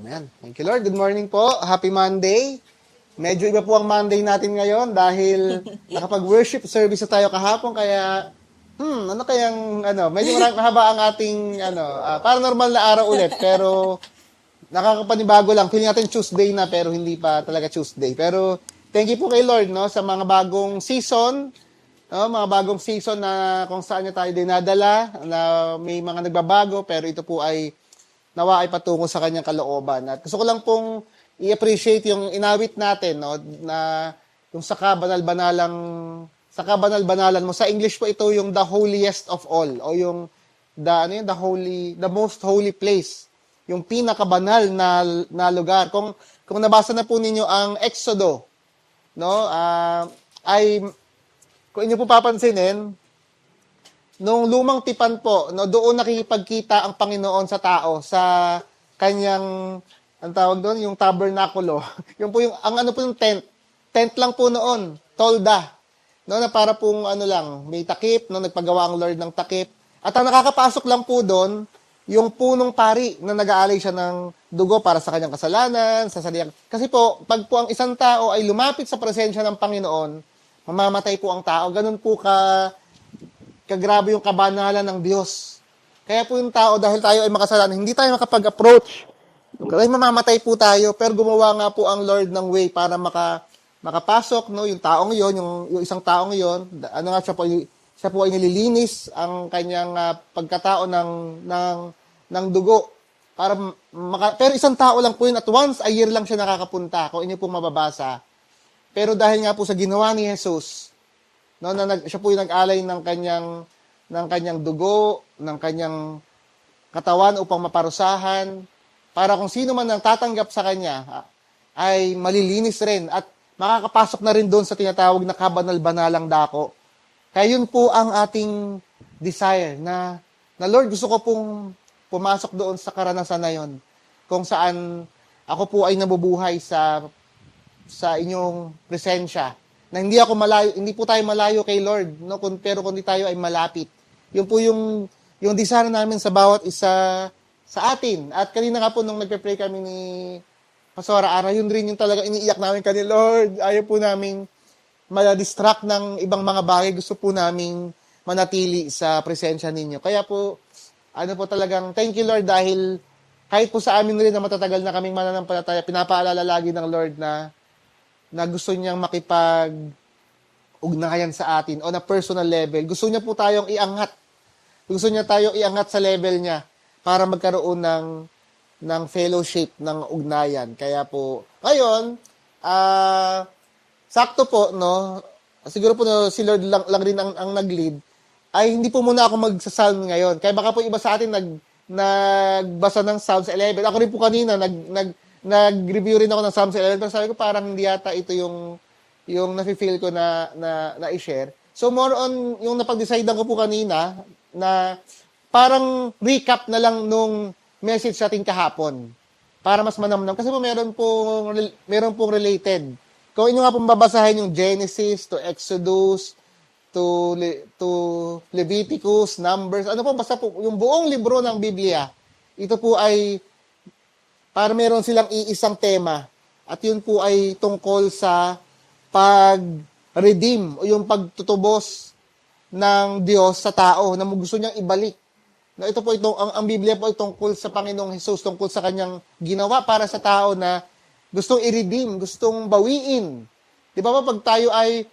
Amen. Thank you, Lord. Good morning po. Happy Monday. Medyo iba po ang Monday natin ngayon dahil nakapag-worship service na tayo kahapon, kaya ano kayang medyo mahaba ang ating parang normal na araw ulit, pero nakakapanibago lang. Feeling natin Tuesday na pero hindi pa talaga Tuesday. Pero thank you po kay Lord sa mga bagong season, mga bagong season na kung saan niya tayo dinadala, na may mga nagbabago pero ito po ay nawa ay patungo sa kanyang kalooban. At gusto ko lang pong i-appreciate yung inawit natin, na yung sa kabanal-banalan mo. Sa English po ito yung the holiest of all, o yung the most holy place, yung pinakabanal na lugar. Kung nabasa na po ninyo ang Exodo, ay kung inyo po papansinin, nung lumang tipan po, doon nakikipagkita ang Panginoon sa tao sa kanyang, ang tawag doon, yung tabernakulo. Yung po yung, ang ano po yung tent. Tent lang po noon, tolda. Na para pong may takip, nagpagawa ang Lord ng takip. At ang nakakapasok lang po doon, yung punong pari na nag-aalay siya ng dugo para sa kanyang kasalanan, sa saliyang. Kasi po, pag po ang isang tao ay lumapit sa presensya ng Panginoon, mamamatay po ang tao. Ganun po kagrabe yung kabanalan ng Diyos. Kaya po yung tao, dahil tayo ay makasalanan, hindi tayo makapag-approach. Kasi mamamatay po tayo, pero gumawa nga po ang Lord ng way para makapasok, yung taong yon, yung isang taong yon, siya po ay nililinis ang kanyang pagkatao ng dugo. Pero isang tao lang po yun, at once a year lang siya nakakapunta, kung inyo pong mababasa. Pero dahil nga po sa ginawa ni Jesus, siya po yung nag-alay ng kanyang dugo, ng kanyang katawan upang maparusahan, para kung sino man ang tatanggap sa kanya ay malilinis rin at makakapasok na rin doon sa tinatawag na kabanal-banalang dako. Kaya yun po ang ating desire na Lord, gusto ko pong pumasok doon sa karanasan na yun, kung saan ako po ay nabubuhay sa inyong presensya, na hindi po tayo malayo kay Lord, pero kundi tayo ay malapit. Yun po yung desire namin sa bawat isa sa atin. At kanina nga po nung nagpe-pray kami ni Pastora Ara, yun rin yung talaga iniiyak namin kani Lord. Ayaw po namin ma-distract ng ibang mga bagay. Gusto po namin manatili sa presensya ninyo. Kaya po, talagang thank you Lord, dahil kahit po sa amin rin na matatagal na kaming mananampalataya, pinapaalala lagi ng Lord na gusto niyang makipag-ugnayan sa atin on a personal level. Gusto niya po tayong iangat. Gusto niya tayong iangat sa level niya para magkaroon ng fellowship, ng ugnayan. Kaya po, ngayon, sakto po, siguro po si Lord lang rin ang nag-lead, ay hindi po muna ako magsasalm ngayon. Kaya baka po iba sa atin nagbasa ng Psalms 11. Ako rin po kanina, nag-review rin ako ng Psalms 11, pero sabi ko parang hindi yata ito yung nafe-feel ko na i-share. So more on yung napag-decidean ko po kanina na parang recap na lang nung message natin kahapon para mas manamnam. Kasi po meron pong related. Kung inyo nga pong babasahin yung Genesis to Exodus to Leviticus, Numbers, basta po yung buong libro ng Biblia, ito po ay para meron silang iisang tema. At yun po ay tungkol sa pag-redeem o yung pagtutubos ng Diyos sa tao na gusto niyang ibalik. Ito po ang Biblia po ay tungkol sa Panginoong Hesus, tungkol sa kanyang ginawa para sa tao na gustong i-redeem, gustong bawiin. Di ba pag tayo ay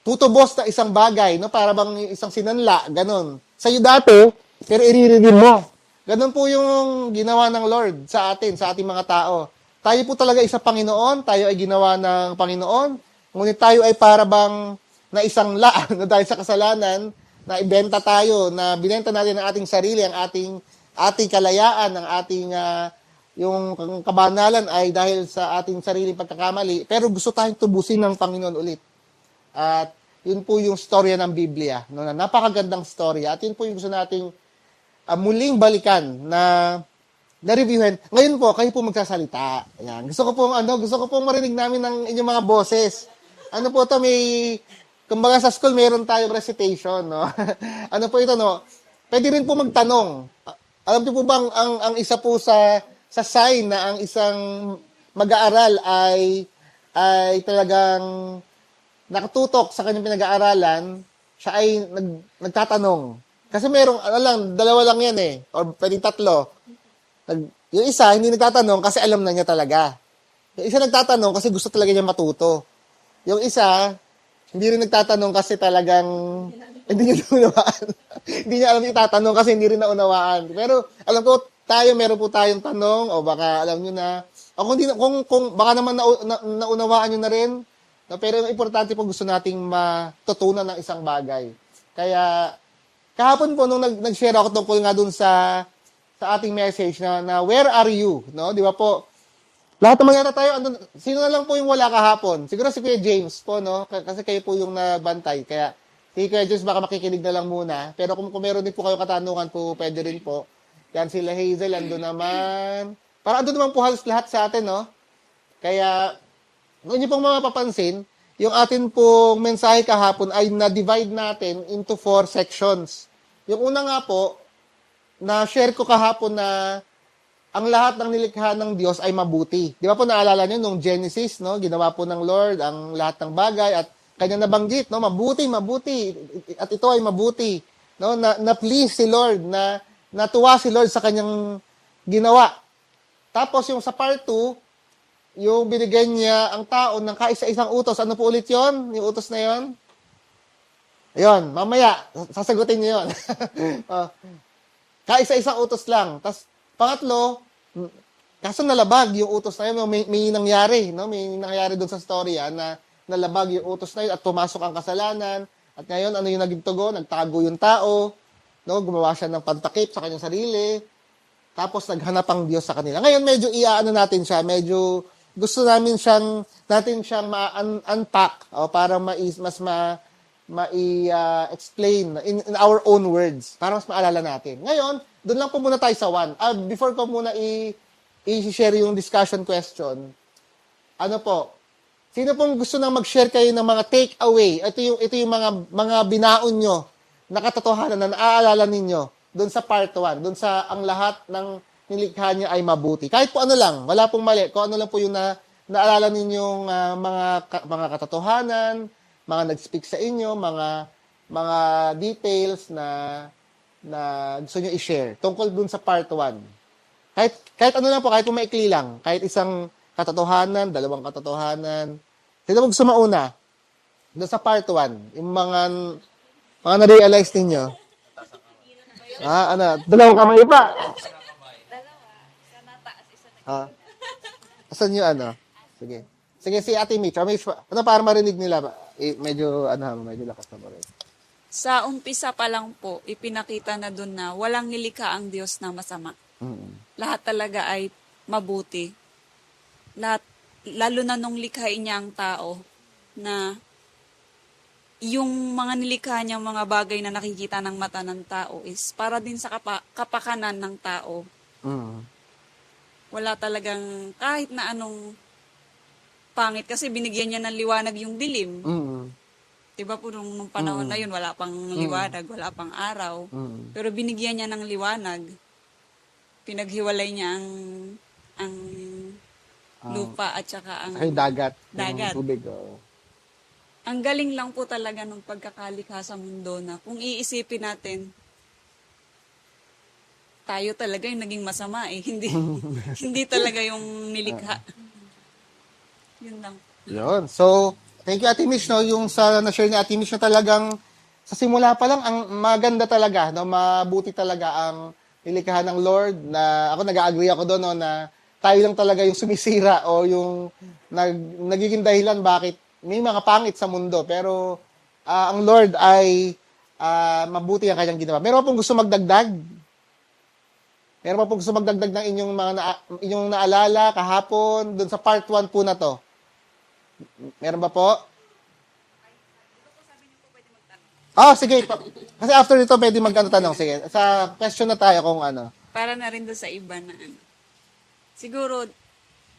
tutubos na isang bagay, para bang isang sinanla, ganun. Sa'yo dati, pero i-redeem mo. Ganun po yung ginawa ng Lord sa atin, sa ating mga tao. Tayo po talaga isa Panginoon, tayo ay ginawa ng Panginoon, ngunit tayo ay para bang na isang na dahil sa kasalanan, na ibenta tayo, na binenta natin ang ating sarili, ang ating kalayaan, ang ating yung kabanalan ay dahil sa ating sariling pagkakamali, pero gusto tayong tubusin ng Panginoon ulit. At yun po yung storya ng Biblia, na napakagandang storya. At yun po yung gusto nating muling balikan na reviewin. Ngayon po, kayo po magsasalita. Ayan. Gusto ko pong marinig namin ng inyong mga boses. Kumbaga sa school, meron tayong recitation, Ano po ito, Pwede rin po magtanong. Alam niyo po ba ang isa po sa sign na ang isang mag-aaral ay talagang nakatutok sa kanyang pinag-aaralan, siya ay nagtatanong. Kasi merong, ano lang, dalawa lang yan eh. Or pwedeng tatlo. Yung isa, hindi nagtatanong kasi alam na niya talaga. Yung isa nagtatanong kasi gusto talaga niya matuto. Yung isa, hindi rin nagtatanong kasi talagang hindi niya naunawaan. Hindi niya alam yung tatanong kasi hindi rin naunawaan. Pero alam ko, meron po tayong tanong o baka alam niyo na. O kung baka naman naunawaan niyo na rin. No, pero yung importante po gusto nating matutunan ng isang bagay. Kaya kahapon po nung nag-share ako tungkol nga dun sa ating message na where are you, no? Di ba po? Lahat naman yata tayo, sino na lang po yung wala kahapon? Siguro si Kuya James po, no? Kasi kayo po yung nabantay. Kaya si Kuya James baka makikinig na lang muna. Pero kung meron din po kayo katanungan po, pwede rin po. Yan sila Hazel, ando naman. Para ando naman po halos lahat sa atin, no? Kaya, kung niyo pong mapapansin, yung atin pong mensahe kahapon ay na-divide natin into 4 sections. Yung una nga po, na-share ko kahapon na ang lahat ng nilikha ng Diyos ay mabuti. Di ba po naalala niyo nung Genesis, no? Ginawa po ng Lord ang lahat ng bagay at kanya nabanggit, no? Mabuti, mabuti. At ito ay mabuti, no? Na-please si Lord, na natuwa si Lord sa kanyang ginawa. Tapos yung sa part 2, yung binigyan niya ang tao ng kaisa-isang utos. Ano po ulit yon? Yung utos na yon? Ayun, mamaya, sasagutin niyo yon. Kaisa-isang utos lang. Tapos, pangatlo, kaso nalabag yung utos na yun. May nangyari, no? May nangyari doon sa storya na nalabag yung utos na yun at pumasok ang kasalanan. At ngayon, ano yung naging tugon? Nagtago yung tao. No? Gumawa siya ng pantakip sa kanyang sarili. Tapos, naghanap ang Diyos sa kanila. Ngayon, medyo iaano natin siya. Medyo gusto natin siyang ma-unpack para ma-explain in our own words para mas maalala natin. Ngayon, doon lang po muna tayo sa 1. Before ko muna i-share yung discussion question, ano po, sino pong gusto nang mag-share kayo ng mga take-away? Ito yung mga binaon nyo na katotohanan na naaalala ninyo doon sa part 1, doon sa ang lahat ng nilikha niya ay mabuti. Kahit po ano lang, wala pong mali. Kung ano lang po yung naalala ninyong mga katotohanan, mga nag-speak sa inyo, mga details na gusto nyo i-share tungkol dun sa part 1. Kahit ano lang po, kahit po maikli lang, kahit isang katotohanan, dalawang katotohanan. Sino mo gusto mauna? Dun sa part 1, yung mga na-realize ninyo. Dalawang kamay pa. Asan yung Sige. Sige, si Ate Mitch. Para marinig nila ba? Medyo lakas na ba rin? Sa umpisa pa lang po, ipinakita na dun na walang nilikha ang Diyos na masama. Lahat talaga ay mabuti. Lalo na nung likhain niya ang tao, na yung mga nilikha niya, mga bagay na nakikita ng mata ng tao is para din sa kapakanan ng tao. Wala talagang kahit na anong pangit kasi binigyan niya ng liwanag yung dilim. Diba po nung panahon na yun, wala pang liwanag, wala pang araw. Pero binigyan niya ng liwanag. Pinaghiwalay niya ang lupa at saka ang dagat. dagat. Tubig. Ang galing lang po talaga ng pagkakalikha sa mundo na kung iisipin natin, tayo talaga yung naging masama eh. Hindi talaga yung nilikha. Yun lang. Yun. So, thank you Ate Mish, no? Yung sa na-share ni Ate Mish na talagang sa simula pa lang, ang maganda talaga, no? Mabuti talaga ang nilikha ng Lord na ako nag-agree ako doon, no? Na tayo lang talaga yung sumisira o yung nagiging dahilan bakit may mga pangit sa mundo. Pero ang Lord ay mabuti ang kanyang ginawa. Meron pong gusto magdagdag? Meron pa pong gusto magdagdag ng inyong naalala kahapon doon sa part 1 po na to? Meron ba po? Sige. Kasi after nito, pwede tanong. Sige, sa question na tayo kung ano. Para na rin doon sa iba na siguro,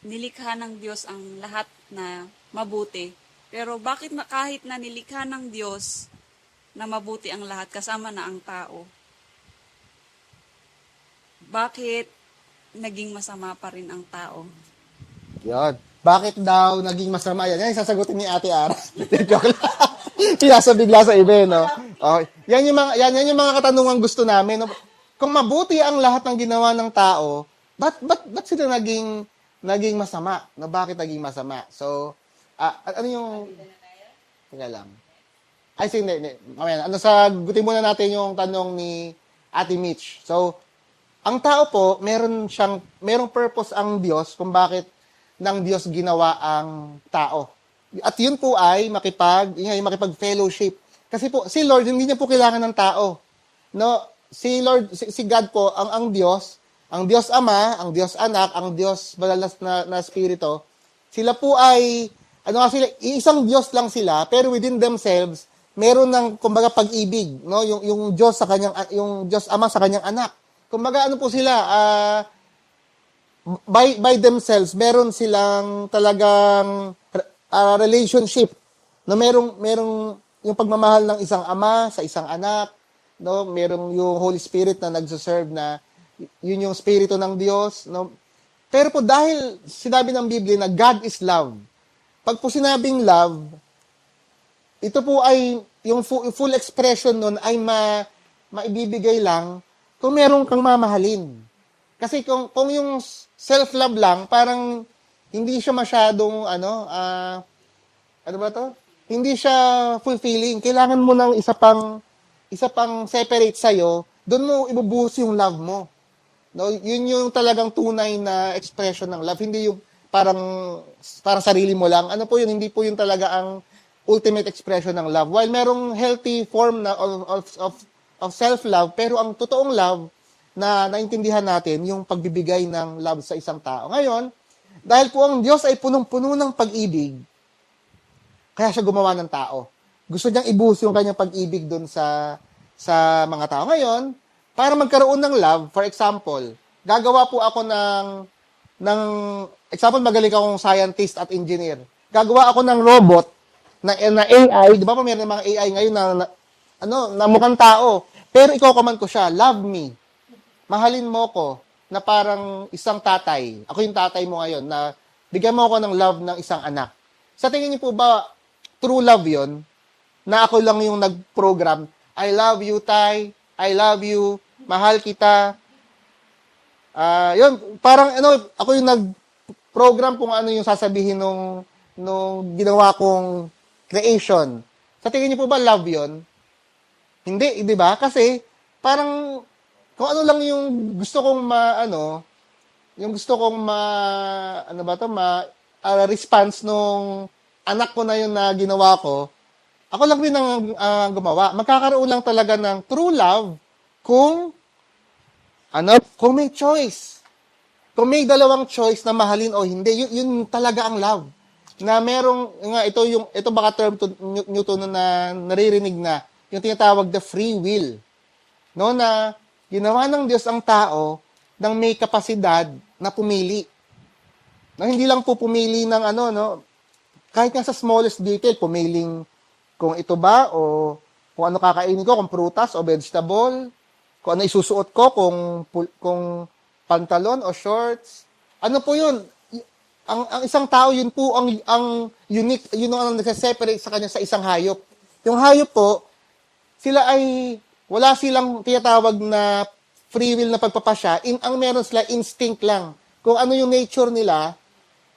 nilikha ng Diyos ang lahat na mabuti. Pero bakit kahit na nilikha ng Diyos na mabuti ang lahat, kasama na ang tao? bakit naging masama pa rin ang tao? Yun. Bakit daw naging masama yan? Yan yung sasagutin ni Ate Ara. Joke lang. Pinasa bigla sa iba, no? Okay. Yan yung mga katanungan gusto namin. No? Kung mabuti ang lahat ng ginawa ng tao, ba't sila naging masama? No? Bakit naging masama? So, ano yung... Teka lang. Ay, sige, hindi. Mamaya, sagutin muna natin yung tanong ni Ate Mitch. So, ang tao po, merong purpose ang Diyos kung bakit ng Diyos ginawa ang tao. At yun po ay makipag-fellowship. Kasi po, si Lord, hindi niya po kailangan ng tao. No? Si Lord, si God po, ang Diyos Ama, ang Diyos Anak, ang Diyos Banal na Espiritu, sila po ay, isang Diyos lang sila, pero within themselves, meron ng, kumbaga, pag-ibig. No? Yung Diyos yung Diyos Ama sa kanyang anak. Kumbaga, po sila, by themselves, meron silang talagang relationship. No, merong yung pagmamahal ng isang ama sa isang anak, no, merong yung Holy Spirit na nagse-serve na yun yung spirito ng Diyos, no. Pero po dahil sinabi ng Biblia na God is love. Pag po sinabing love, ito po ay yung full expression nun ay maibibigay lang kung meron kang mamahalin. Kasi kung yung self-love lang, parang hindi siya masyadong, ano ba to? Hindi siya fulfilling. Kailangan mo ng isa pang separate sa'yo, doon mo ibubuhos yung love mo. No? Yun yung talagang tunay na expression ng love. Hindi yung parang sarili mo lang. Ano po yun? Hindi po yun talaga ang ultimate expression ng love. While merong healthy form of self-love, pero ang totoong love, na naintindihan natin yung pagbibigay ng love sa isang tao. Ngayon, dahil po ang Diyos ay punong-puno ng pag-ibig, kaya siya gumawa ng tao. Gusto niyang ibuhos yung kanyang pag-ibig doon sa mga tao. Ngayon, para magkaroon ng love, for example, gagawa po ako ng example, magaling akong scientist at engineer. Gagawa ako ng robot na AI, di ba po mayroon mga AI ngayon na mukhang tao, pero i-command ko siya, love me. Mahalin mo ko na parang isang tatay. Ako yung tatay mo ngayon na bigyan mo ako ng love ng isang anak. Sa tingin niyo po ba, true love yon na ako lang yung nag-program, I love you, Tay. I love you. Mahal kita. Yun, parang ako yung nag-program kung ano yung sasabihin nung ginawa kong creation. Sa tingin niyo po ba love yon? Hindi, di ba? Kasi parang kung ano lang yung gusto kong response nung anak ko na yun na ginawa ko, ako lang din ang gumawa. Magkakaroon lang talaga ng true love kung may choice. Kung may dalawang choice na mahalin o hindi, yun talaga ang love. Na merong, ito baka term nyo to na naririnig na, yung tinatawag the free will. No, na ginawa ng Diyos ang tao nang may kapasidad na pumili. No, hindi lang po pumili ng kahit nga sa smallest detail, pumiling kung ito ba o kung ano kakainin ko, kung prutas o vegetable, kung ano isusuot ko, kung pantalon o shorts. Ano po yun? Ang isang tao, yun po ang unique, yun ang nagsaseparate sa kanya sa isang hayop. Yung hayop po, wala silang tinatawag na free will na pagpapasya. Ang meron sila, instinct lang. Kung ano yung nature nila,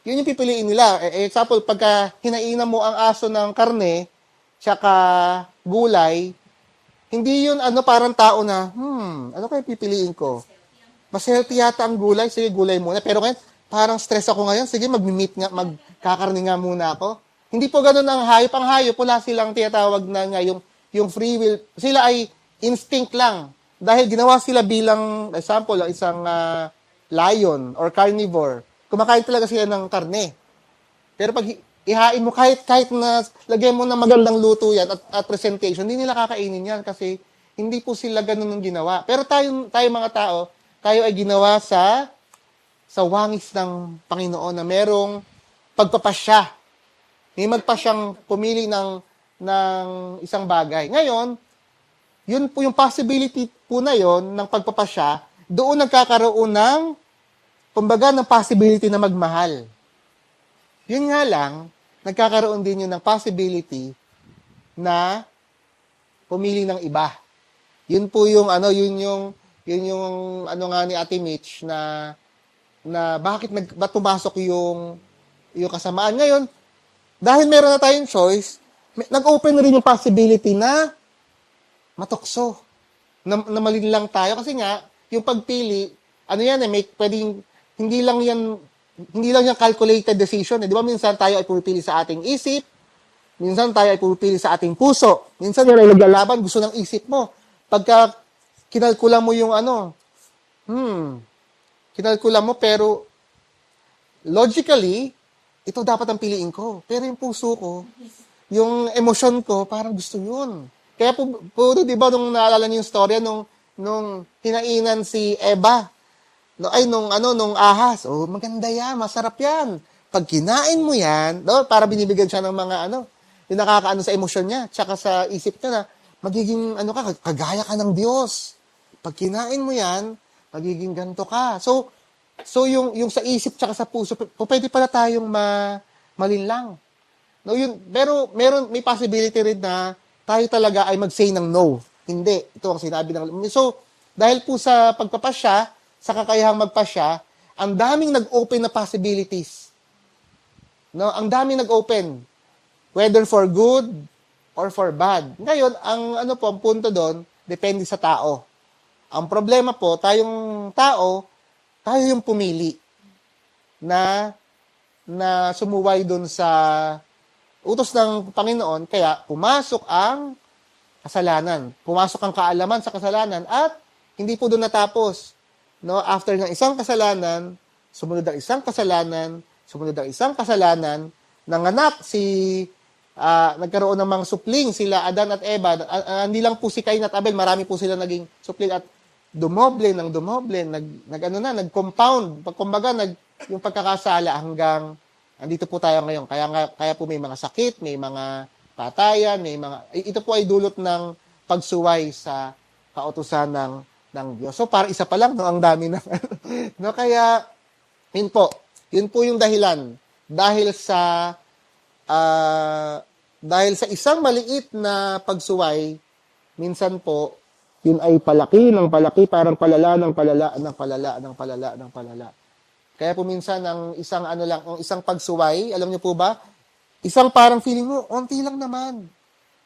yun yung pipiliin nila. Example, pagka hinainan mo ang aso ng karne, tsaka gulay, hindi yun parang tao na, ano kaya pipiliin ko? Mas healthy yata ang gulay, sige gulay muna. Pero ngayon, parang stress ako ngayon, sige magkakarni nga muna ako. Hindi po ganun ang hayop. Ang hayop, wala silang tinatawag na yung free will. Sila ay instinct lang. Dahil ginawa sila bilang, example, isang lion or carnivore. Kumakain talaga sila ng karne. Pero pag ihain mo, kahit na lagyan mo ng magandang luto yan at presentation, hindi nila kakainin yan kasi hindi po sila ganun ng ginawa. Pero tayo mga tao, tayo ay ginawa sa wangis ng Panginoon na merong pagpapasya. May magpasyang pumili ng isang bagay. Ngayon, yun po yung possibility po na yon ng pagpapasya, doon nagkakaroon ng, kumbaga, ng possibility na magmahal. Yun nga lang, nagkakaroon din yun ng possibility na pumili ng iba. Yun po yung ano nga ni Ate Mitch na ba't pumasok yung kasamaan ngayon. Dahil meron na tayong choice, nag-open na rin yung possibility na matukso. Na mali lang tayo kasi nga yung pagpili, ano yan may pwedeng hindi lang yan calculated decision. Di ba minsan tayo ay pumipili sa ating isip, minsan tayo ay pumipili sa ating puso. Minsan yan ay naglalaban, gusto ng isip mo. Pagka kinalkula mo yung kinalkula mo pero logically, ito dapat ang piliin ko. Pero yung puso ko, yung emosyon ko, parang gusto yun. Kaya puro, di ba, nung naalala niyo yung storya, nung hinainan si Eva, nung ahas, maganda yan, masarap yan. Pag kinain mo yan, para binibigyan siya ng mga, yung nakakaano sa emosyon niya, tsaka sa isip niya na, magiging, kagaya ka ng Diyos. Pag kinain mo yan, magiging ganto ka. So yung sa isip tsaka sa puso, pwede pala tayong malinlang. No, pero may possibility rin na tayo talaga ay mag-say ng no. Hindi. Ito ang sinabi ng... So, dahil po sa pagpapasya, sa kakayahang magpasya, ang daming nag-open na possibilities. No, ang daming nag-open. Whether for good or for bad. Ngayon, ang punto doon, depende sa tao. Ang problema po, tayong tao, tayo yung pumili na sumuway doon sa utos ng Panginoon, kaya pumasok ang kasalanan. Pumasok ang kaalaman sa kasalanan at hindi po doon natapos. No, after ng isang kasalanan, sumunod ang isang kasalanan, sumunod ang isang kasalanan, nanganak nagkaroon ng mga supling sila Adan at Eva. Hindi lang po si Cain at Abel, marami po sila naging supling at dumoble, nag-compound. Kumbaga, yung pagkakasala hanggang andito po tayo ngayon. Kaya po may mga sakit, may mga patayan, ito po ay dulot ng pagsuway sa kautusan ng Diyos. So, para isa pa lang, ang dami na. No, kaya, yun po yung dahilan. Dahil sa isang maliit na pagsuway, minsan po, yun ay palaki ng palaki, parang palala ng palala, ng palala, ng palala, ng palala. Kaya po minsan, ang isang pagsuway, alam niyo po ba, isang parang feeling mo, unti lang naman.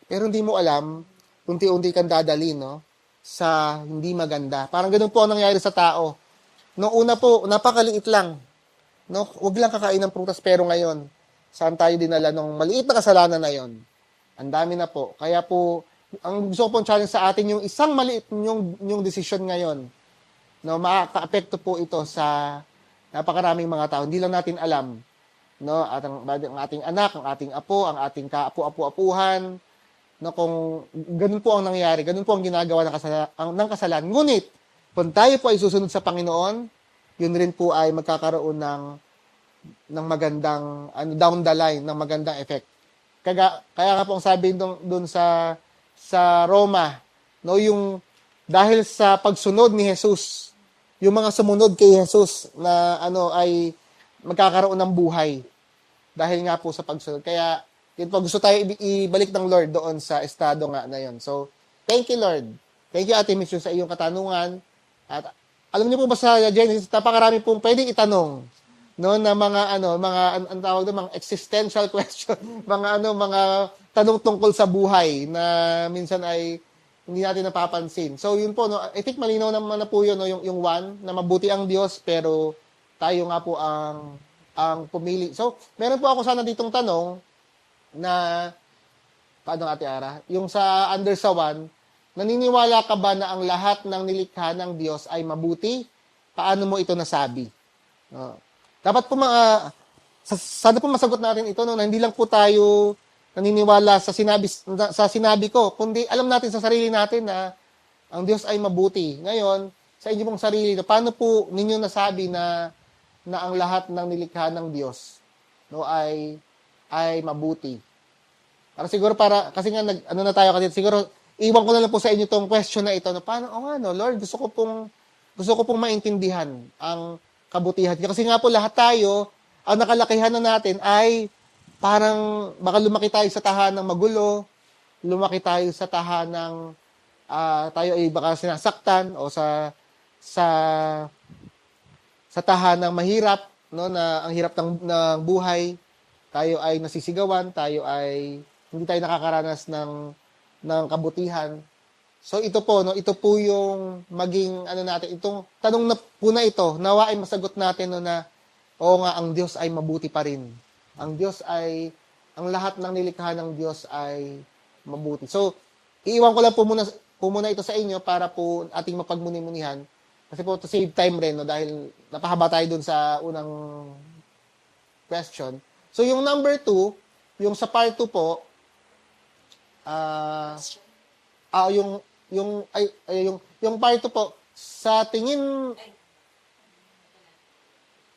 Pero hindi mo alam, unti-unti kang dadali, no? Sa hindi maganda. Parang ganun po ang nangyayari sa tao. Noong una po, napakaliit lang. No? Huwag lang kakain ng prutas, pero ngayon, saan tayo dinala nung maliit na kasalanan na yon? Ang dami na po. Kaya po, ang gusto ko pong challenge sa atin, yung isang maliit yung decision ngayon, no, makaka-apekto po ito sa napakaraming mga tao. Hindi lang natin alam. No, at ang ating anak, ang ating apo, ang ating kaapo-apo-apuhan, no, kung ganun po ang nangyayari, ganun po ang ginagawa ng kasalanan. Ngunit, kung tayo po ay susunod sa Panginoon, yun rin po ay magkakaroon ng magandang, down the line, ng magandang effect. Kaya nga po ang sabi doon sa Roma, no, yung dahil sa pagsunod ni Jesus, yung mga sumunod kay Jesus na ay magkakaroon ng buhay dahil nga po sa pagsunod. Kaya yun po, gusto tayo ibalik ng Lord doon sa estado nga na yun. So, thank you, Lord. Thank you, Ate Mitch, sa iyong katanungan. At alam niyo po ba sa Genesis, napakarami pong pwedeng itanong, no, na ang tawag doon, mga existential question, mga tanong tungkol sa buhay na minsan ay hindi natin napapansin. So, yun po, no, I think malinaw naman na po yun, no, yung one, na mabuti ang Diyos, pero tayo nga po ang pumili. So, meron po ako sana ditong tanong na, paano Ate Ara? Yung sa under sa one, naniniwala ka ba na ang lahat ng nilikha ng Diyos ay mabuti? Paano mo ito nasabi? Dapat po sana po masagot natin ito, no, na hindi lang po tayo naniniwala sa sinabi ko, kundi alam natin sa sarili natin na ang Diyos ay mabuti. Ngayon, sa inyo pong sarili, paano po ninyo nasabi na ang lahat ng nilikha ng Diyos, no, ay mabuti? Kasi nga na tayo kasi siguro iwan ko na lang po sa inyo tong question na ito, no, paano, no, Lord, gusto ko pong gusto ko pong maintindihan ang kabutihan niya. Kasi nga po lahat tayo, ang nakalakihan na natin ay parang baka lumaki tayo sa tahanang magulo, lumaki tayo sa tahanang tayo ay baka sinasaktan o sa sa tahanang mahirap, no, na ang hirap ng buhay, tayo ay nasisigawan, tayo ay hindi tayo nakakaranas ng kabutihan. So ito po, no, ito po yung maging ano natin, itong tanong na po na ito, nawa ay masagot natin, no, na oo nga, ang Diyos ay mabuti pa rin. Ang Diyos ay, ang lahat ng nilikha ng Diyos ay mabuti. So, iiwan ko lang po muna ito sa inyo para po ating mapagmuni-munihan. Kasi po, to save time rin, no, dahil napahaba tayo dun sa unang question. So, yung number 2, yung sa part 2 po, yung part 2 po, sa tingin,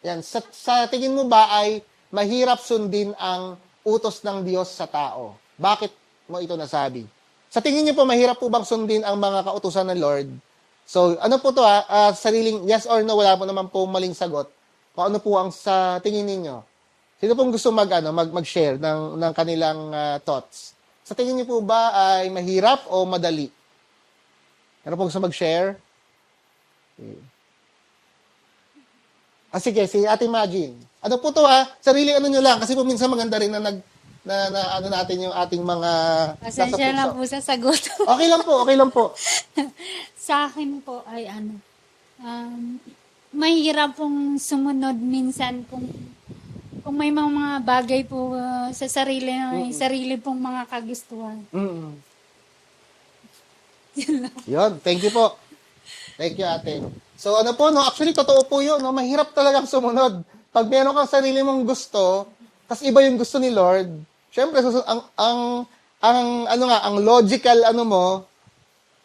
yan, sa tingin mo ba ay mahirap sundin ang utos ng Diyos sa tao? Bakit mo ito nasabi? Sa tingin niyo po, mahirap po bang sundin ang mga kautusan ng Lord? So, ano po to sariling yes or no, wala po naman po maling sagot. Kung ano po ang sa tingin ninyo. Sino pong gusto mag-share ng kanilang thoughts? Sa tingin niyo po ba ay mahirap o madali? Ano pong gusto mag-share? Okay. Sige, si Ate Imagine. Ano po to sarili ano nyo lang, kasi po minsan maganda rin na ano natin yung ating mga nasa Pasensya na puso. po sa sagot. Okay lang po, okay lang po. Sa akin po ay mahirap pong sumunod minsan kung may mga bagay po sa sarili, may sarili pong mga kagustuhan. Mm. Yun, thank you po. Thank you, ate. So ano po, no, actually totoo po yun, no, mahirap talagang sumunod. Pag meron kang sarili mong gusto, tas iba yung gusto ni Lord, syempre ang logical mo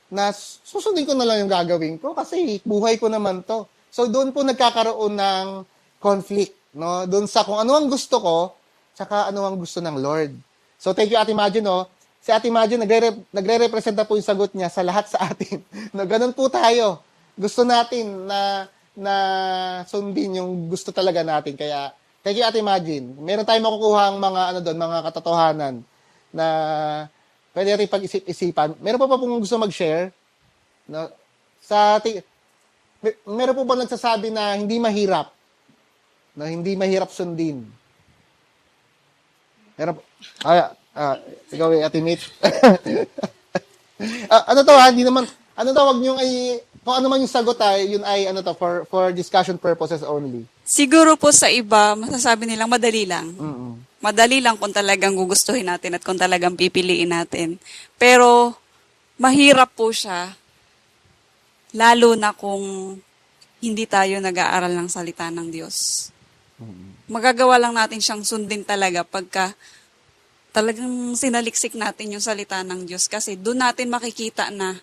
na susundin ko na lang yung gagawin ko kasi buhay ko naman to. So doon po nagkakaroon ng conflict, no? Doon sa kung ano ang gusto ko, tsaka ano ang gusto ng Lord. So thank you, Ate Imagine, no? Si Ate Imagine, nagre-represent po yung sagot niya sa lahat sa atin. No, ganun po tayo. Gusto natin na sundin yung gusto talaga natin. Kaya, thank you, Ate Imagine. Meron tayong makukuha ang mga katotohanan na pwede rin pag-isip-isipan. Meron pa pong gusto mag-share? No? Meron po ba nagsasabi na hindi mahirap? Na hindi mahirap sundin? Meron po? Ikaw Ate Mitch. Hindi naman, wag nyo kung ano man yung sagot yun ay for discussion purposes only. Siguro po sa iba, masasabi nilang madali lang. Mm-mm. Madali lang kung talagang gugustuhin natin at kung talagang pipiliin natin. Pero, mahirap po siya, lalo na kung hindi tayo nag-aaral ng salita ng Diyos. Magagawa lang natin siyang sundin talaga pagka talagang sinaliksik natin yung salita ng Diyos. Kasi doon natin makikita na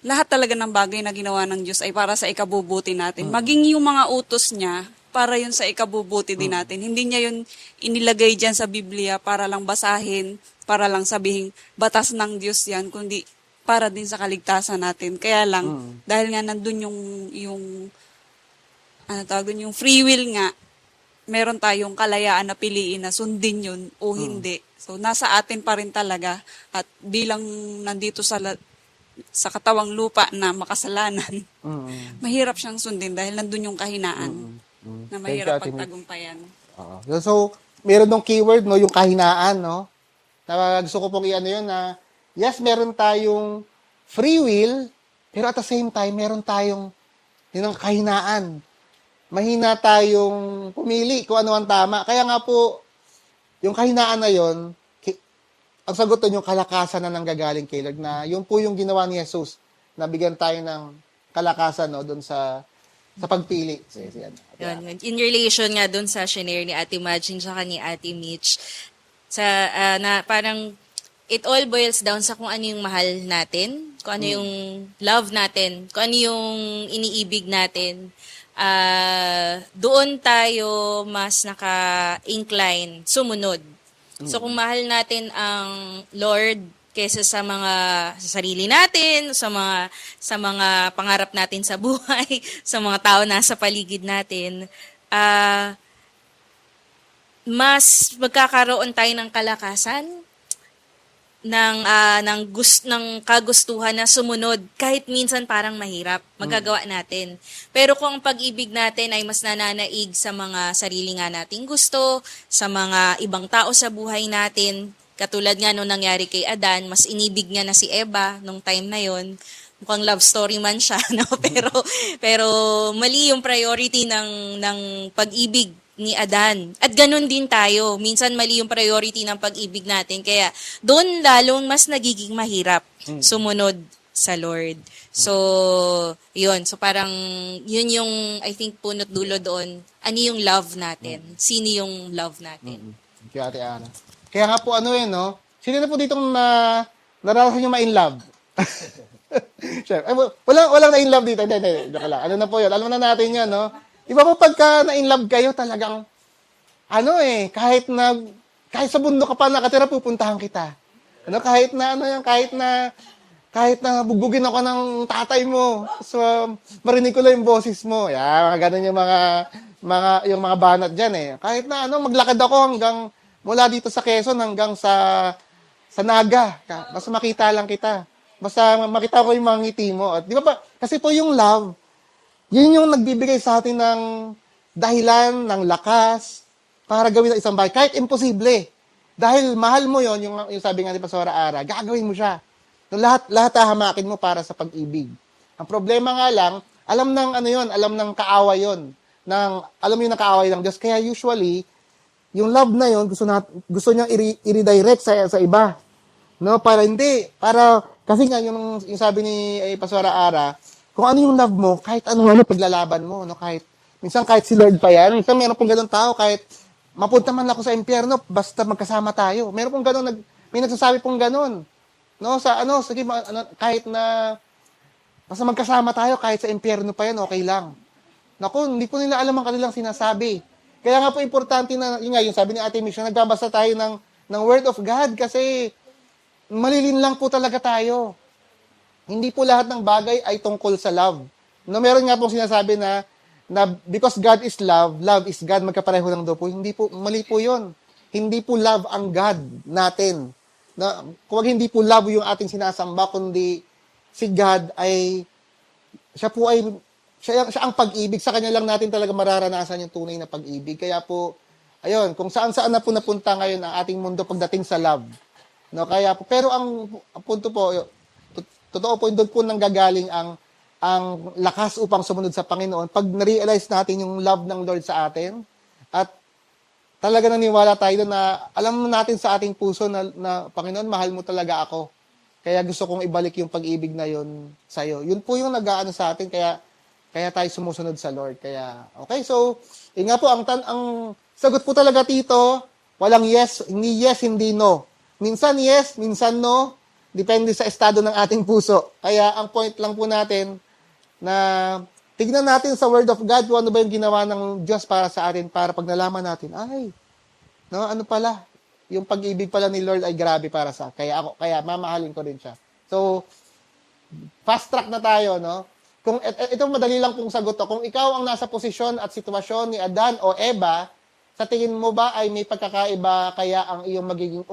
lahat talaga ng bagay na ginawa ng Diyos ay para sa ikabubuti natin. Maging yung mga utos niya, para yun sa ikabubuti din natin. Hindi niya yun inilagay dyan sa Biblia para lang basahin, para lang sabihin, batas ng Diyos yan, kundi para din sa kaligtasan natin. Kaya lang, dahil nga nandun yung yung free will nga, meron tayong kalayaan na piliin na sundin yun o hindi. So, nasa atin pa rin talaga. At bilang nandito sa katawang lupa na makasalanan, mahirap siyang sundin dahil nandun yung kahinaan na mahirap pagtagumpayan. So, meron ng keyword, no, yung kahinaan, no? Na gusto ko pong yun na, yes, meron tayong free will, pero at the same time, meron tayong yun ang kahinaan. Mahina tayong pumili kung ano ang tama. Kaya nga po, yung kahinaan na yun, ang sagot doon yung kalakasan na nanggagaling kay Lord, na yun po yung ginawa ni Jesus, na bigyan tayo ng kalakasan, no, doon sa pagpili. Yun. In relation nga doon sa shinare ni Ate Imagine tsaka ni Ate Mitch, na parang it all boils down sa kung ano yung mahal natin, kung ano yung love natin, kung ano yung iniibig natin. Doon tayo mas naka-incline, sumunod. So kung mahal natin ang Lord, kaysa sa sa sarili natin, sa mga pangarap natin sa buhay, sa mga tao nasa paligid natin, mas magkakaroon tayo ng kalakasan ng kagustuhan na sumunod kahit minsan parang mahirap, magagawa natin. Pero kung ang pag-ibig natin ay mas nananaig sa mga sarili nga nating gusto, sa mga ibang tao sa buhay natin, katulad nga nung nangyari kay Adan, mas inibig niya na si Eva nung time na yon. Mukhang love story man siya, no? Pero mali yung priority ng pag-ibig ni Adan. At ganun din tayo. Minsan mali yung priority ng pag-ibig natin. Kaya doon lalong mas nagiging mahirap sumunod sa Lord. So, yun. So parang yun yung I think punot dulo doon. Ano yung love natin? Sino yung love natin? Thank you, Ate Ana. Kaya nga po no? Sino na po ditong naranasan nyo ma-in love? Sure. Walang na-in love dito. Hindi. Joke lang. Ano na po yun? Alam na natin yun, no? Iba po pagka na-in love kayo, talagang, kahit sa bundok ka pa nakatira, pupuntahan kita. Kahit na bugbugin ako ng tatay mo, so marinig ko lang yung boses mo. Mga ganun yung mga banat dyan. Kahit na maglakad ako hanggang mula dito sa Quezon hanggang sa Naga. Basta makita lang kita. Basta makita ko yung mga ngiti mo. At di ba kasi po yung love, yun yung nagbibigay sa atin ng dahilan, ng lakas, para gawin ang isang bagay. Kahit imposible. Dahil mahal mo yon yung sabi nga ni Pastora Ara, gagawin mo siya. Lahat hahamakin mo para sa pag-ibig. Ang problema nga lang, alam ng kaaway yon. Alam mo yung kaaway ng Diyos. Kaya usually, yung love na yon gusto niyang i-redirect sa iba. No, kasi nga yung sabi ni Pastora Ara, kung ano yung love mo, kahit ano paglalaban mo, no, minsan kahit si Lord pa yan, minsan meron pong ganun tao, kahit mapunta man ako sa impyerno, basta magkasama tayo. Meron pong ganun, may nagsasabi pong ganun. No, sige, kahit na, basta magkasama tayo, kahit sa impyerno pa yan, okay lang. Naku, hindi po nila alam ang kanilang sinasabi. Kaya nga po importante na, yung sabi ni Ate Mish, nagbabasa tayo ng Word of God, kasi malilin lang po talaga tayo. Hindi po lahat ng bagay ay tungkol sa love. No, meron nga pong sinasabi na because God is love, love is God, magkapareho lang daw po. Hindi po, mali po yun. Hindi po love ang God natin. Kung hindi po love yung ating sinasamba, kundi si God siya ang pag-ibig. Sa Kanya lang natin talaga mararanasan yung tunay na pag-ibig. Kaya po, ayun, kung saan-saan na po napunta ngayon ang ating mundo pagdating sa love. No, kaya po, pero ang punto po, totoo po, doon po nanggagaling ang lakas upang sumunod sa Panginoon. Pag na-realize natin yung love ng Lord sa atin, at talaga naniwala tayo na alam natin sa ating puso na Panginoon, mahal mo talaga ako. Kaya gusto kong ibalik yung pag-ibig na yun sa'yo. Yun po yung nag-aano sa atin, kaya tayo sumusunod sa Lord. Kaya, okay, so, yun nga po, ang sagot po talaga, Tito, walang yes, hindi no. Minsan yes, minsan no. Depende sa estado ng ating puso. Kaya ang point lang po natin na tignan natin sa Word of God kung ano ba yung ginawa ng Diyos para sa atin, para pag nalaman natin, ano pala, yung pag-ibig pala ni Lord ay grabe para sa akin. Kaya mamahalin ko rin siya. So, fast track na tayo, no? Kung ito madali lang pong sagot to. Kung ikaw ang nasa posisyon at sitwasyon ni Adan o Eva, sa tingin mo ba ay may pagkakaiba kaya ang iyong magiging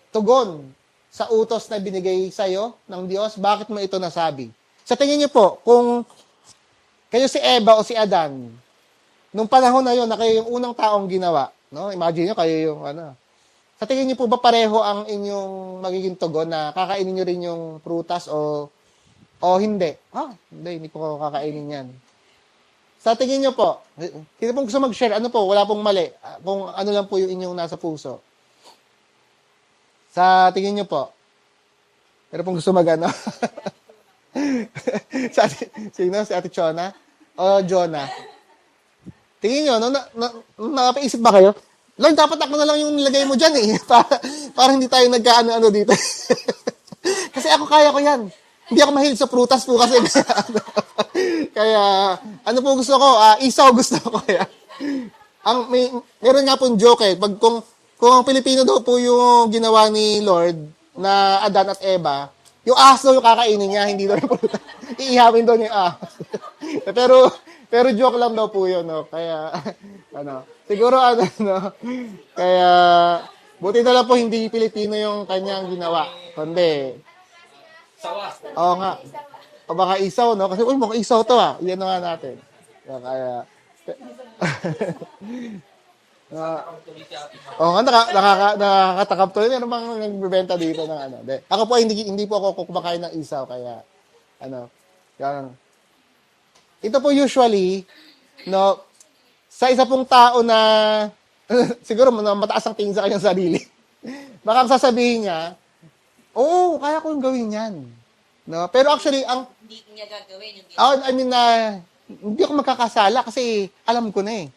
tugon sa utos na binigay sa iyo ng Diyos? Bakit mo ito nasabi? Sa tingin niyo po, kung kayo si Eva o si Adan, nung panahon na yon na kayo yung unang taong ginawa, no? Imagine niyo kayo yung sa tingin niyo po ba pareho ang inyong magiging tugon na kakainin niyo rin yung prutas o hindi? Hindi ko kakainin yan. Sa tingin niyo po, sino pong gusto mag-share? Ano po? Wala pong mali. Kung ano lang po yung inyong nasa puso. Sa tingin niyo po, pero pong gusto mag-ano? Sino? Si Ate Chona? O Jonah? Tingin niyo, nakapaisip ba kayo? Lord, dapat ako na lang yung nilagay mo dyan para hindi tayo nagkaano-ano dito. Kasi ako kaya ko yan. Hindi ako mahilig sa prutas po kasi. Kaya, ano po gusto ko? Isaw gusto ko kaya. Meron nga pong joke Kung ang Pilipino daw po yung ginawa ni Lord, na Adan at Eva, yung ahas daw yung kakainin niya, hindi daw yung pulutan. Iihawin daw niya yung ahas. pero joke lang daw po yun, no? Kaya, siguro no? Kaya, buti na lang po hindi Pilipino yung kanyang ginawa. Kundi, oo nga. O baka isaw, no? Kasi, mukhang isaw to, Iyan nga natin. Kaya, nga, nakakatakap to. Ano bang nagbebenta dito ng ano? Ako po, hindi po ako kumakain ng isaw, kaya, yan. Ito po usually, no, sa isa pong tao na, siguro mataas ang tingin sa kanyang sarili, baka ang sasabihin niya, oo, kaya ko yung gawin yan. No? Pero actually, Hindi niya gagawin yung hindi ako magkakasala kasi alam ko na eh.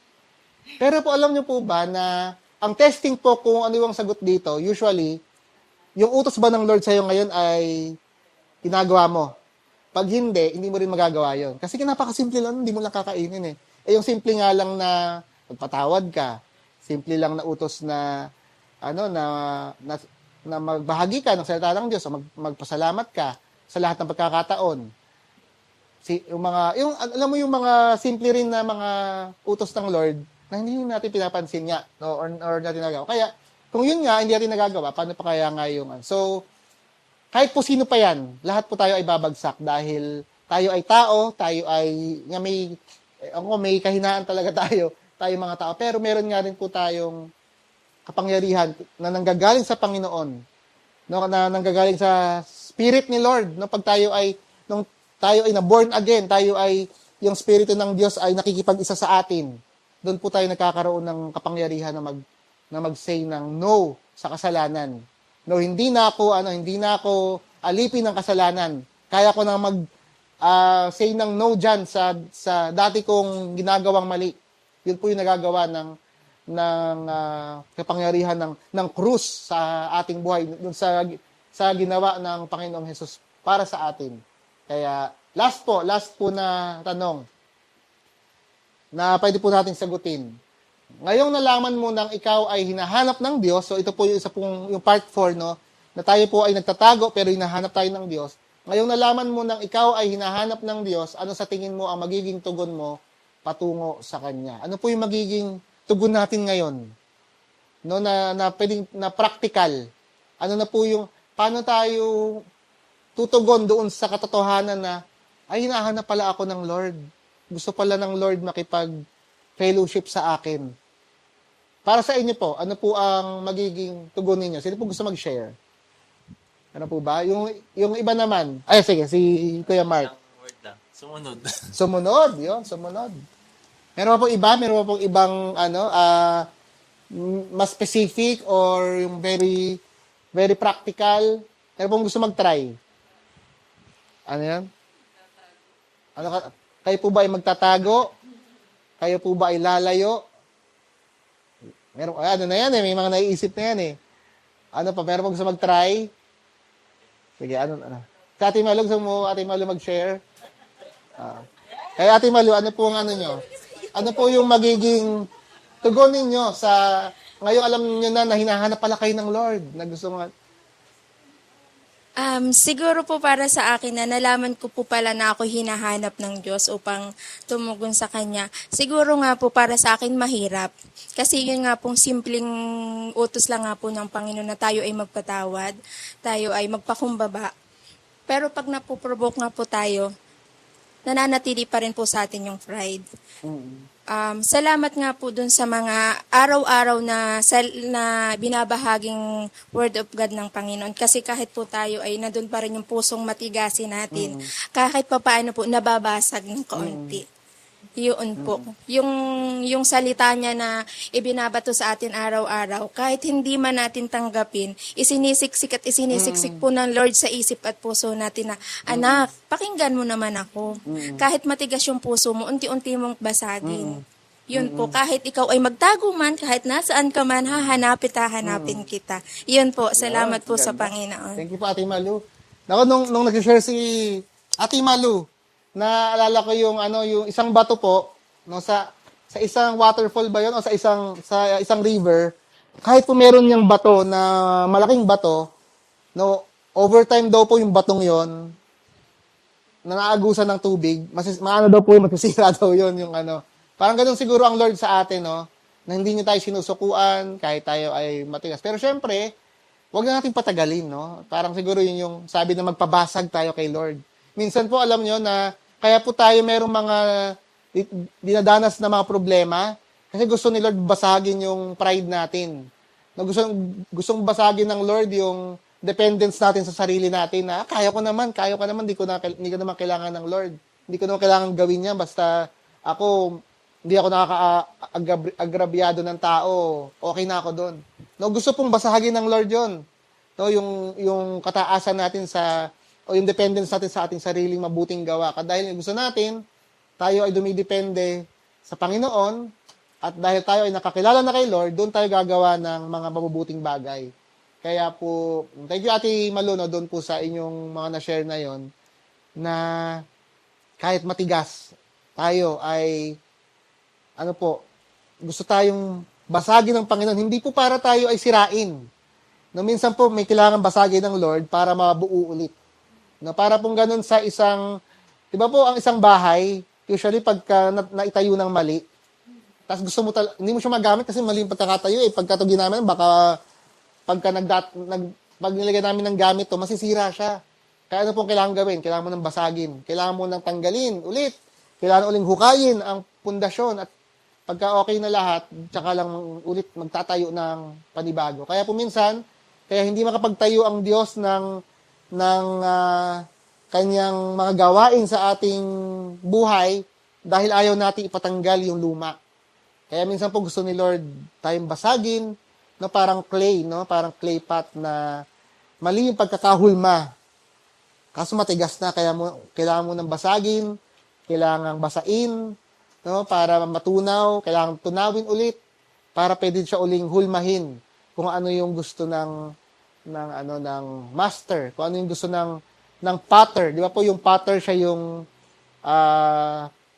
Pero po, alam niyo po ba na ang testing po kung ano yung sagot dito, usually, yung utos ba ng Lord sa'yo ngayon ay ginagawa mo. Pag hindi mo rin magagawa yon. Kasi napakasimple lang, hindi mo lang kakainin eh. Yung simple nga lang na magpatawad ka, simple lang na utos na, na magbahagi ka ng salita ng Diyos, o magpasalamat ka sa lahat ng pagkakataon. Alam mo yung mga simple rin na mga utos ng Lord, na hindi natin pinapansin niya, no? or natin nagagawa. Kaya, kung yun nga, hindi natin nagagawa, paano pa kaya nga yung... So, kahit po sino pa yan, lahat po tayo ay babagsak dahil tayo ay tao, tayo ay... may kahinaan talaga tayo mga tao. Pero meron nga rin po tayong kapangyarihan na nanggagaling sa Panginoon, no? Na nanggagaling sa Spirit ni Lord. No? Pag tayo ay na born again, tayo ay... Yung Spirito ng Diyos ay nakikipag-isa sa atin. Doon po tayo nagkakaroon ng kapangyarihan na mag-say ng no sa kasalanan. No, hindi na ako alipin ng kasalanan. Kaya ko na say ng no diyan sa dati kong ginagawang mali. Yun po yung nagagawa ng kapangyarihan ng krus sa ating buhay, dun sa ginawa ng Panginoong Hesus para sa atin. Kaya last po na tanong na pwede po natin sagutin. Ngayong nalaman mo nang ikaw ay hinahanap ng Diyos, so ito po yung isa pong yung part 4, no, na tayo po ay nagtatago pero hinahanap tayo ng Diyos. Ngayong nalaman mo nang ikaw ay hinahanap ng Diyos, ano sa tingin mo ang magiging tugon mo patungo sa Kanya? Ano po yung magiging tugon natin ngayon? No, na pwedeng na practical. Ano na po yung paano tayo tutugon doon sa katotohanan na ay hinahanap pala ako ng Lord. Gusto pala ng Lord makipag-fellowship sa akin. Para sa inyo po, ano po ang magiging tugon ninyo? Sino po gusto mag-share? Ano po ba? Yung iba naman. Ay, sige, si Kuya Mark. Word lang. Sumunod. Sumunod. Meron pa pong iba? Meron pa pong ibang, mas specific or yung very, very practical? Meron pong gusto mag-try? Ano yan? Kayo po ba ay magtatago? Kayo po ba ay lalayo? Meron, ano na yan eh, may mga naiisip na yan eh. Ano pa, meron pong gusto mag-try? Sige, Sa Ate Malu, gusto mo Ate Malu mag-share? Kaya Ate Malu, ano po ang ano nyo? Ano po yung magiging tugon ninyo sa, ngayon alam niyo na hinahanap pala kayo ng Lord, na gusto mo, Siguro po para sa akin na nalaman ko po pala na ako hinahanap ng Diyos upang tumugon sa Kanya. Siguro nga po para sa akin mahirap. Kasi yun nga pong simpleng utos lang nga po ng Panginoon na tayo ay magpatawad, tayo ay magpakumbaba. Pero pag napoprovoke nga po tayo, nananatili pa rin po sa atin yung pride. Salamat nga po dun sa mga araw-araw na binabahaging word of God ng Panginoon. Kasi kahit po tayo ay nandun pa rin yung pusong matigasin natin. Kahit pa paano po nababasag ng kaunti. Yun po. Yung salita niya na ibinabato sa atin araw-araw, kahit hindi man natin tanggapin, isinisiksik po ng Lord sa isip at puso natin na, anak, pakinggan mo naman ako. Kahit matigas yung puso mo, unti-unti mong basagin. Yun po, kahit ikaw ay magtago man, kahit nasaan ka man, hahanapin kita. Yun po, salamat po sa Panginoon. Thank you po, Ate Malu. Naku, nung nag-share si Ate Malu, naalala ko yung isang bato po, no, sa isang waterfall ba yun o sa isang river, kahit po meron yung bato na malaking bato, no, overtime daw po yung batong yon na naagusan ng tubig, maano daw po yung masisira daw yon yung ano. Parang ganun siguro ang Lord sa atin, no? Na hindi niya tayo sinusukuan, kahit tayo ay matigas. Pero syempre, wag na natin patagalin, no? Parang siguro yun yung sabi na magpabasag tayo kay Lord. Minsan po, alam nyo na, kaya po tayo merong mga dinadanas na mga problema, kasi gusto ni Lord basagin yung pride natin. No, gustong basagin ng Lord yung dependence natin sa sarili natin na kaya ko naman, hindi ko naman kailangan ng Lord. Hindi ko naman kailangan gawin yan, basta ako, hindi ako nakaka-agrabyado ng tao, okay na ako doon. No, gusto pong basahagin ng Lord yon. No, yung kataasan natin o yung dependence natin sa ating sariling mabuting gawa. Dahil gusto natin, tayo ay dumidepende sa Panginoon, at dahil tayo ay nakakilala na kay Lord, doon tayo gagawa ng mga mabubuting bagay. Kaya po, thank you Ate Maluno doon po sa inyong mga na-share na yon, na kahit matigas, tayo ay gusto tayong basagin ng Panginoon. Hindi po para tayo ay sirain. No, minsan po may kailangan basagin ng Lord para mabuo ulit. No, para pong ganun sa isang, di ba po ang isang bahay, usually pagka naitayo ng mali, tapos gusto mo hindi mo siya magamit kasi mali yung pagkakatayo eh. Pagka ito ginamit, baka pag nilagay namin ng gamit to, masisira siya. Kaya ano pong kailangan gawin? Kailangan mo nang basagin. Kailangan mo nang tanggalin ulit. Kailangan uling hukayin ang pundasyon at pagka okay na lahat, tsaka lang ulit magtatayo ng panibago. Kaya po minsan, kaya hindi makapagtayo ang Diyos ng kanyang mga gawain sa ating buhay dahil ayaw natin ipatanggal yung luma. Kaya minsan po gusto ni Lord tayong basagin, no, parang clay, no, parang clay pot na mali yung pagkakahulma. Kaso matigas na, kaya kailangan mo nang basagin, kailangan basain, no, para matunaw, kailangan tunawin ulit para pwede siya uling hulmahin kung ano yung gusto ng master, kung ano yung gusto ng potter. Di ba po yung potter siya yung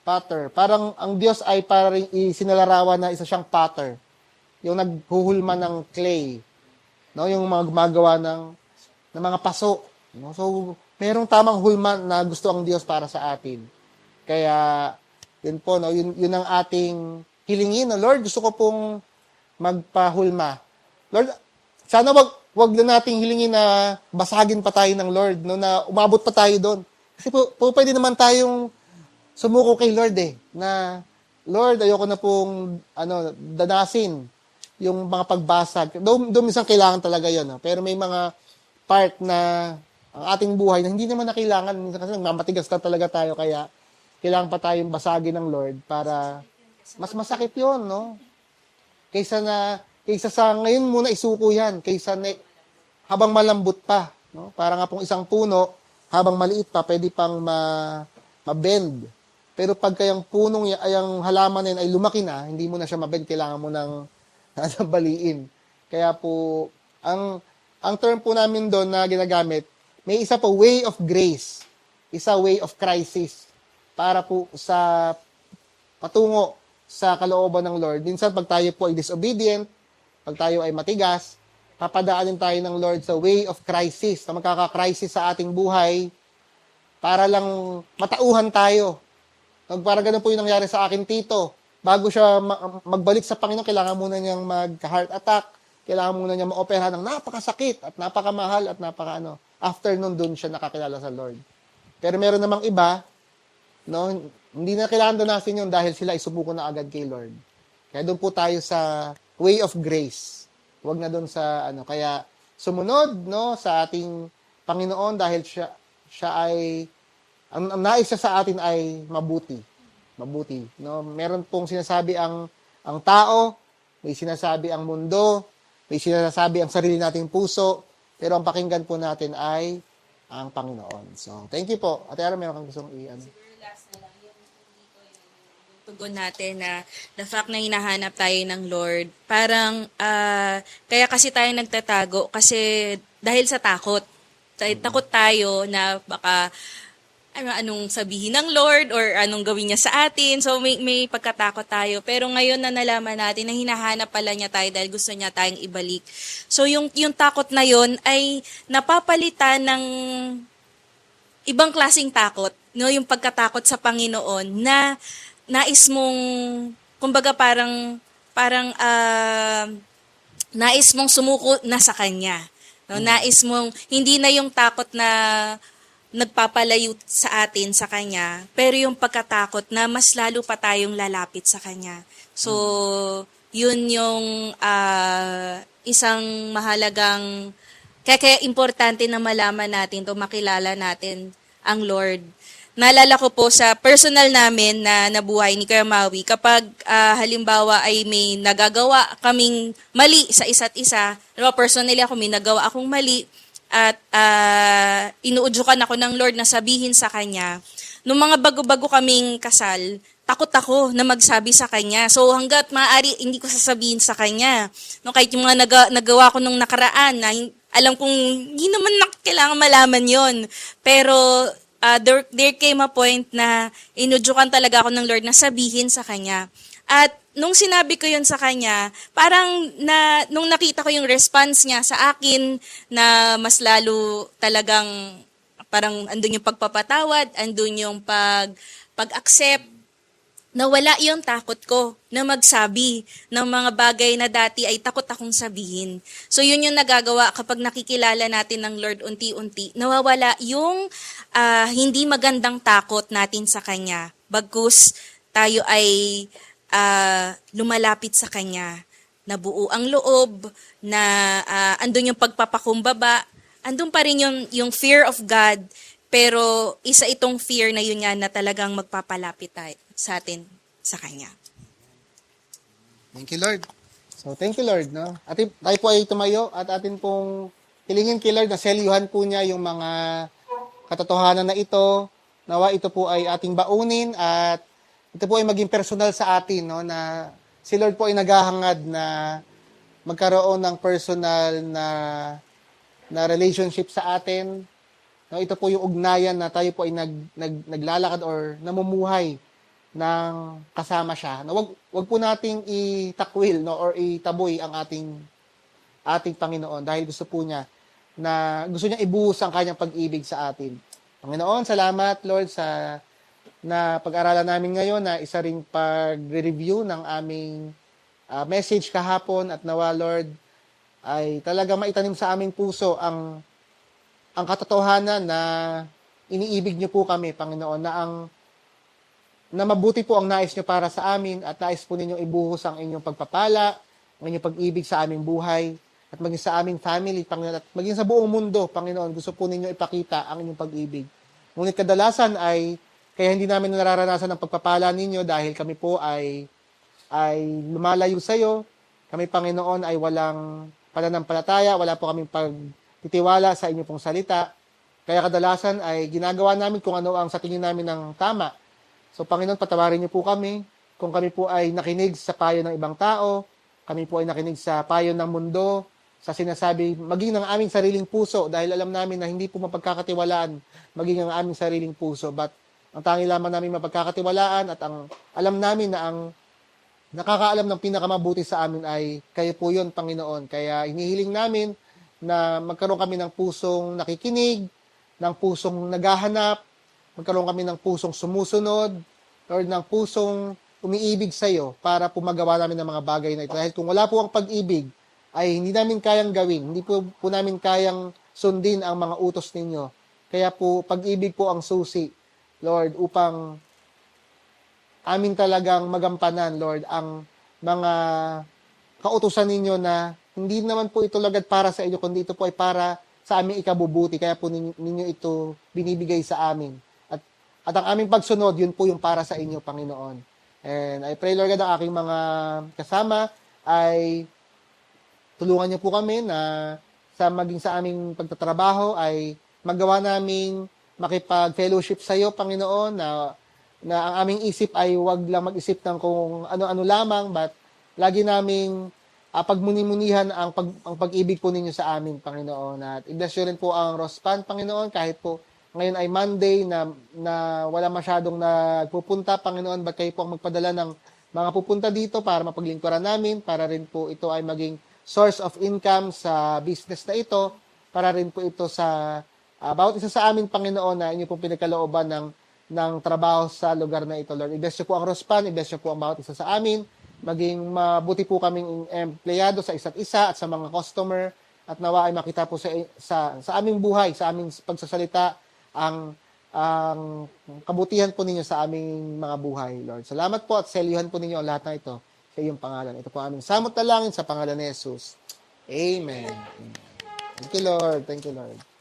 potter. Parang ang Diyos ay parang isinalarawan na isa siyang potter. Yung naghuhulma ng clay. No, yung mga gumagawa ng mga paso. No? So, merong tamang hulma na gusto ang Diyos para sa atin. Kaya, yun po, no? Yun ang ating hilingin. No? Lord, gusto ko pong magpahulma. Lord, sana wag na nating hilingin na basagin pa tayo ng Lord, no? Na umabot pa tayo doon. Kasi po pwede naman tayong sumuko kay Lord na Lord, ayoko na pong danasin yung mga pagbasag. Doon minsan kailangan talaga yun. No? Pero may mga part na ang ating buhay na hindi naman na kailangan. Minsan kasi mamatigas na talaga tayo kaya kailangan pa tayong basagin ng Lord para mas masakit yun, no? Kaysa sa ngayon muna isuko yan, kaysa habang malambot pa, no? Para nga pong isang puno, habang maliit pa, pwede pang ma-bend. Pero pag kayang punong, yung halaman na yun ay lumaki na, hindi mo na siya mabend, kailangan mo nang baliin. Kaya po, ang term po namin doon na ginagamit, may isa po, way of grace. Isa, way of crisis. Para po sa patungo sa kalooban ng Lord. Minsan, pag tayo po ay disobedient, pag tayo ay matigas, papadaanin tayo ng Lord sa way of crisis, na magkaka-crisis sa ating buhay, para lang matauhan tayo. Para ganun po yung nangyari sa akin tito. Bago siya magbalik sa Panginoon, kailangan muna niyang mag-heart attack, kailangan muna niyang ma-opera ng napakasakit at napakamahal at After nun, dun siya nakakilala sa Lord. Pero meron namang iba, no, hindi na kailangan danasin yun dahil sila isubuko na agad kay Lord. Kaya doon po tayo sa way of grace. Huwag na doon sa kaya sumunod, no, sa ating Panginoon dahil siya ay ang nais siya sa atin ay mabuti. Mabuti, no? Meron pong sinasabi ang tao, may sinasabi ang mundo, may sinasabi ang sarili nating puso, pero ang pakinggan po natin ay ang Panginoon. So, thank you po. Ate Ara, meron kang gustong Last na lang, yung tugon natin na the fact na hinahanap tayo ng Lord, parang kaya kasi tayo nagtatago kasi dahil sa takot. Takot tayo na baka anong sabihin ng Lord or anong gawin niya sa atin. So may pagkatakot tayo. Pero ngayon na nalaman natin na hinahanap pala niya tayo dahil gusto niya tayong ibalik. So yung takot na yon ay napapalitan ng ibang klaseng takot, no? Yung pagkatakot sa Panginoon na nais mong, kumbaga nais mong sumuko na sa Kanya. No? Nais mong, hindi na yung takot na nagpapalayo sa atin sa Kanya, pero yung pagkatakot na mas lalo pa tayong lalapit sa Kanya. So, yun yung isang mahalagang, kaya importante na malaman natin to, makilala natin ang Lord. Naalala ko po sa personal namin na nabuhay ni Kuya Maui, kapag halimbawa ay may nagagawa kaming mali sa isa't isa, personally ako may nagawa akong mali, at inuudyukan ako ng Lord na sabihin sa Kanya. Nung mga bago-bago kaming kasal, takot ako na magsabi sa Kanya. So hanggat maaari, hindi ko sasabihin sa Kanya. No, kahit yung mga nagawa ko nung nakaraan, na alam kong hindi naman kailangan malaman yon. Pero there came a point na inudyukan talaga ako ng Lord na sabihin sa Kanya. At nung sinabi ko yun sa Kanya, parang nung nakita ko yung response niya sa akin, na mas lalo talagang parang andun yung pagpapatawad, andun yung pag-accept, nawala yung takot ko na magsabi ng mga bagay na dati ay takot akong sabihin. So yun yung nagagawa kapag nakikilala natin ng Lord unti-unti, nawawala yung hindi magandang takot natin sa Kanya. Bagkus tayo ay lumalapit sa Kanya, nabuo ang loob, na andun yung pagpapakumbaba, andun pa rin yung fear of God, pero isa itong fear na yun nga na talagang magpapalapit tayo sa atin sa Kanya. Thank you, Lord. So, thank you, Lord. No? Tayo po ay tumayo at atin pong hilingin kay Lord na selyuhan po niya yung mga katotohanan na ito. Nawa ito po ay ating baunin at ito po ay maging personal sa atin, no? Na si Lord po ay naghahangad na magkaroon ng personal na relationship sa atin. No, ito po yung ugnayan na tayo po ay naglalakad or namumuhay ng kasama siya. No, wag po nating itakwil, no, or itaboy ang ating Panginoon dahil gusto po niya na gusto niya ibuhos ang kanyang pag-ibig sa atin. Panginoon, salamat Lord sa na pag-aralan namin ngayon na isa ring pag-review ng aming message kahapon at nawa Lord ay talaga maitanim sa aming puso ang katotohanan na iniibig niyo po kami, Panginoon, na mabuti po ang nais niyo para sa amin at nais po ninyong ibuhos ang inyong pagpapala, ang inyong pag-ibig sa aming buhay at maging sa aming family, Panginoon, at maging sa buong mundo, Panginoon, gusto po ninyo ipakita ang inyong pag-ibig. Ngunit kadalasan ay kaya hindi namin nararanasan ang pagpapala ninyo dahil kami po ay lumalayo sa iyo. Kami, Panginoon, ay walang pananampalataya, wala po kaming pagtitiwala sa inyo pong salita. Kaya kadalasan ay ginagawa namin kung ano ang sa tingin namin ng tama. So, Panginoon, patawarin niyo po kami kung kami po ay nakinig sa payo ng ibang tao, kami po ay nakinig sa payo ng mundo, sa sinasabi, maging ng aming sariling puso, dahil alam namin na hindi po mapagkakatiwalaan maging ang aming sariling puso. But ang tangi lamang namin mapagkakatiwalaan at ang alam namin na ang nakakaalam ng pinakamabuti sa amin ay kayo po yun, Panginoon. Kaya inihiling namin na magkaroon kami ng pusong nakikinig, ng pusong naghahanap, magkaroon kami ng pusong sumusunod, or ng pusong umiibig sa iyo para po magawa namin ng mga bagay na ito. Dahil kung wala po ang pag-ibig, ay hindi namin kayang gawin, hindi po namin kayang sundin ang mga utos ninyo. Kaya po, pag-ibig po ang susi, Lord, upang amin talagang magampanan, Lord, ang mga kautusan ninyo na hindi naman po ito lagad para sa inyo, kundi ito po ay para sa aming ikabubuti. Kaya po ninyo ito binibigay sa amin. At ang aming pagsunod, yun po yung para sa inyo, Panginoon. And I pray, Lord God, ang aking mga kasama ay tulungan niyo po kami na maging sa aming pagtatrabaho ay magawa naming makipag-fellowship sa iyo, Panginoon, na ang aming isip ay wag lang mag-isip ng kung ano-ano lamang, but lagi naming pagmuni-munihan ang pag-ibig po ninyo sa amin, Panginoon. At i-bless rin po ang Rospan, Panginoon, kahit po ngayon ay Monday na wala masyadong nagpupunta, Panginoon, ba't kayo po ang magpadala ng mga pupunta dito para mapaglingkuran namin, para rin po ito ay maging source of income sa business na ito, para rin po ito sa bawat isa sa amin, Panginoon, na inyo pong pinagkalooban ng trabaho sa lugar na ito, Lord. I-bless niyo po ang Rospan, i-bless niyo po ang bawat isa sa amin, maging mabuti po kaming empleyado sa isa't isa at sa mga customer, at nawa ay makita po sa aming buhay, sa aming pagsasalita, ang kabutihan po ninyo sa aming mga buhay, Lord. Salamat po at selyuhan po ninyo ang lahat na ito sa iyong pangalan. Ito po aming samot na langin sa pangalan ni Jesus. Amen. Thank you, Lord. Thank you, Lord.